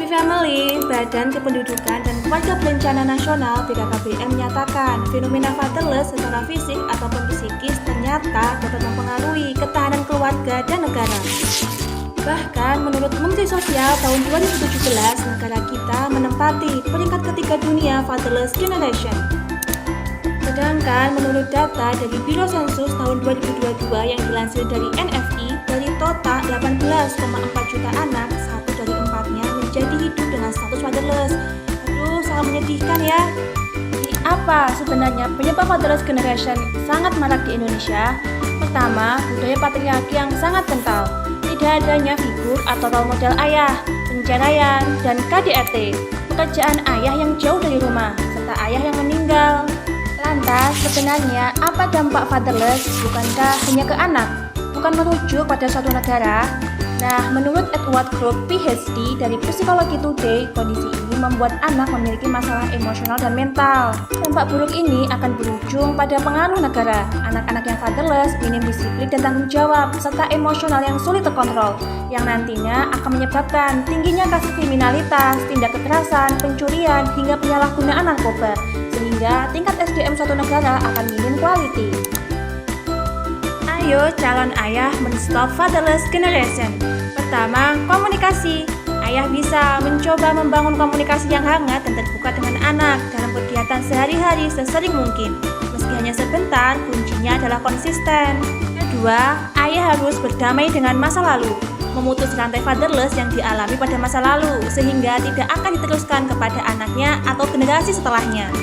Family, Badan Kependudukan dan Keluarga Berencana Nasional (BKKBN) menyatakan fenomena fatherless secara fisik ataupun psikis ternyata dapat mempengaruhi ketahanan keluarga dan negara. Bahkan menurut Menteri Sosial tahun 2017, negara kita menempati peringkat ketiga dunia fatherless generation. Sedangkan menurut data dari Biro Sensus tahun 2022 yang dilansir dari NFI, dari total 18,4 juta anak, 1 dari 4-nya menjadi hidup dengan status fatherless. Aduh, sangat menyedihkan ya. Jadi apa sebenarnya penyebab fatherless generation sangat marak di Indonesia? Pertama, budaya patriarki yang sangat kental. Tidak adanya figur atau role model ayah, penceraian, dan KDRT, pekerjaan ayah yang jauh dari rumah, serta ayah yang meninggal. Lantas, sebenarnya apa dampak fatherless? Bukankah hanya ke anak? Bukan merujuk pada suatu negara? Nah, menurut Edward Crook, PhD dari Psychology Today, kondisi ini membuat anak memiliki masalah emosional dan mental. Dampak buruk ini akan berujung pada pengaruh negara. Anak-anak yang fatherless minim disiplin dan tanggung jawab, serta emosional yang sulit terkontrol, yang nantinya akan menyebabkan tingginya kasus kriminalitas, tindak kekerasan, pencurian, hingga penyalahgunaan narkoba, sehingga tingkat SDM suatu negara akan minim quality. Ayo calon ayah men-stop fatherless generation. Pertama, komunikasi. Ayah bisa mencoba membangun komunikasi yang hangat dan terbuka dengan anak dalam kegiatan sehari-hari sesering mungkin. Meski hanya sebentar, kuncinya adalah konsisten. Kedua, ayah harus berdamai dengan masa lalu, memutus rantai fatherless yang dialami pada masa lalu, sehingga tidak akan diteruskan kepada anaknya atau generasi setelahnya.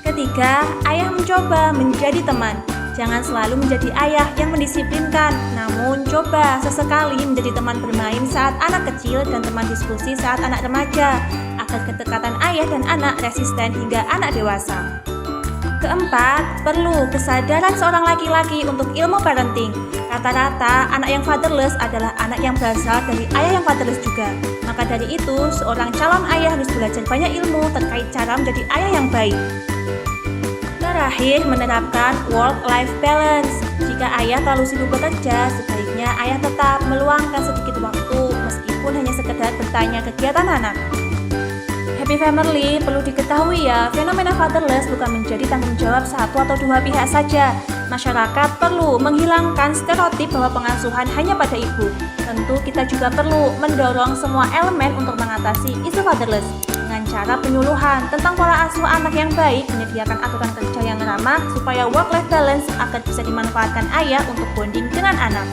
Ketiga, ayah mencoba menjadi teman. Jangan selalu menjadi ayah yang mendisiplinkan, namun coba sesekali menjadi teman bermain saat anak kecil dan teman diskusi saat anak remaja, agar kedekatan ayah dan anak resisten hingga anak dewasa. Keempat, perlu kesadaran seorang laki-laki untuk ilmu parenting. Rata-rata anak yang fatherless adalah anak yang berasal dari ayah yang fatherless juga. Maka dari itu, seorang calon ayah harus belajar banyak ilmu terkait cara menjadi ayah yang baik. Terakhir, menerapkan work-life balance. Jika ayah terlalu sibuk bekerja, sebaiknya ayah tetap meluangkan sedikit waktu, meskipun hanya sekedar bertanya kegiatan anak. Happy Family, perlu diketahui ya, fenomena fatherless bukan menjadi tanggung jawab satu atau dua pihak saja. Masyarakat perlu menghilangkan stereotip bahwa pengasuhan hanya pada ibu. Tentu kita juga perlu mendorong semua elemen untuk mengatasi isu fatherless dengan cara penyuluhan tentang pola asuh anak yang baik, menyediakan aturan kerja yang ramah supaya work-life balance agar bisa dimanfaatkan ayah untuk bonding dengan anak.